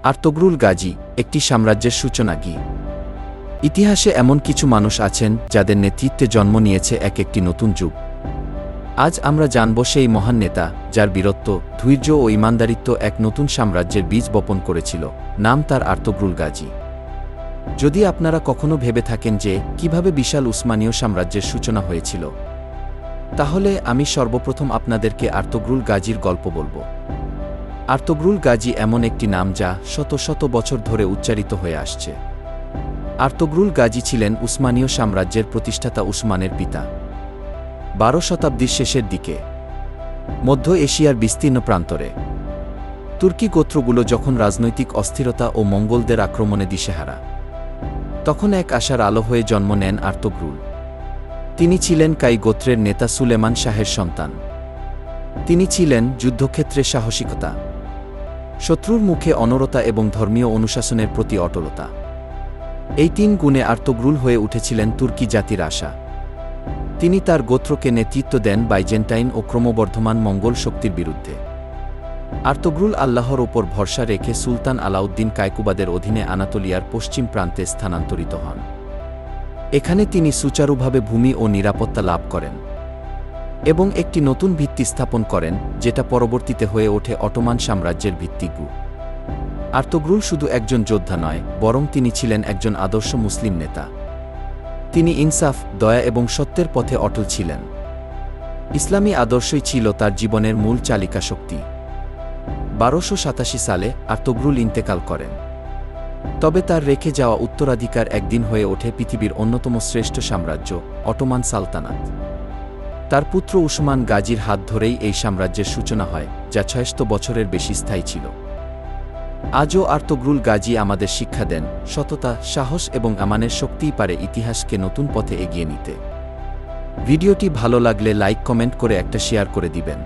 Ertugrul Gazi, একটি সাম্রাজ্যের সূচনা কি? ইতিহাসে এমন কিছু মানুষ আছেন যাদের নেতৃত্বে জন্ম নিয়েছে একটি নতুন যুগ। আজ আমরা জানব সেই মহান নেতা যার বীরত্ব, ধৈর্য ও ঈমানদারিত্ব এক নতুন সাম্রাজ্যের বীজ বপন করেছিল। নাম তার আর্তুগ্রুল গাজী। যদি আপনারা কখনো ভেবে থাকেন যে কিভাবে বিশাল উসমানীয় সাম্রাজ্যের সূচনা হয়েছিল, তাহলে আমি সর্বপ্রথম আপনাদেরকে আর্তুগ্রুল গাজীর গল্প বলবো। আর্তুগ্রুল গাজী এমন একটি নাম যা শত শত বছর ধরে উচ্চারিত হয়ে আসছে। আর্তুগ্রুল গাজী ছিলেন উসমানীয় সাম্রাজ্যের প্রতিষ্ঠাতা উসমানের পিতা। 12 শতাব্দীর শেষের দিকে মধ্য এশিয়ার বিস্তীর্ণ প্রান্তরে তুর্কি গোত্রগুলো যখন রাজনৈতিক অস্থিরতা ও মঙ্গলদের আক্রমণে দিশেহারা, তখন এক আশার আলো হয়ে জন্ম নেন আর্তুগ্রুল। তিনি ছিলেন কাই গোত্রের নেতা সুলেমান শাহের সন্তান। তিনি ছিলেন যুদ্ধক্ষেত্রে সাহসিকতা, শত্রুর মুখে অনরতা এবং ধর্মীয় অনুশাসনের প্রতি অটলতা। এই 3 গুণে আর্তুগ্রুল হয়ে উঠেছিলেন তুর্কি জাতির আশা। তিনি তার গোত্রকে নেতৃত্ব দেন বাইজেন্টাইন ও ক্রমবর্ধমান মঙ্গল শক্তির বিরুদ্ধে। আর্তুগ্রুল আল্লাহর ওপর ভরসা রেখে সুলতান আলাউদ্দিন কায়কুবাদের অধীনে আনাতোলিয়ার পশ্চিম প্রান্তে স্থানান্তরিত হন। এখানে তিনি সুচারুভাবে ভূমি ও নিরাপত্তা লাভ করেন এবং একটি নতুন ভিত্তি স্থাপন করেন, যেটা পরবর্তীতে হয়ে ওঠে অটোমান সাম্রাজ্যের ভিত্তিগুঁ। আর্তুগ্রুল শুধু একজন যোদ্ধা নয়, বরং তিনি ছিলেন একজন আদর্শ মুসলিম নেতা। তিনি ইনসাফ, দয়া এবং সত্যের পথে অটল ছিলেন। ইসলামী আদর্শই ছিল তার জীবনের মূল চালিকা শক্তি। 1287 সালে আর্তুগ্রুল ইন্তেকাল করেন, তবে তার রেখে যাওয়া উত্তরাধিকার একদিন হয়ে ওঠে পৃথিবীর অন্যতম শ্রেষ্ঠ সাম্রাজ্য, অটোমান সালতানাত। তার পুত্র উসমান গাজীর হাত ধরেই এই সাম্রাজ্যের সূচনা হয়, যা 600 বছরের বেশি স্থায়ী ছিল। আজও আর্তুগ্রুল গাজী আমাদের শিক্ষা দেন, সততা, সাহস এবং আমানের শক্তিই পারে ইতিহাসকে নতুন পথে এগিয়ে নিতে। ভিডিওটি ভালো লাগলে লাইক, কমেন্ট করে একটা শেয়ার করে দিবেন।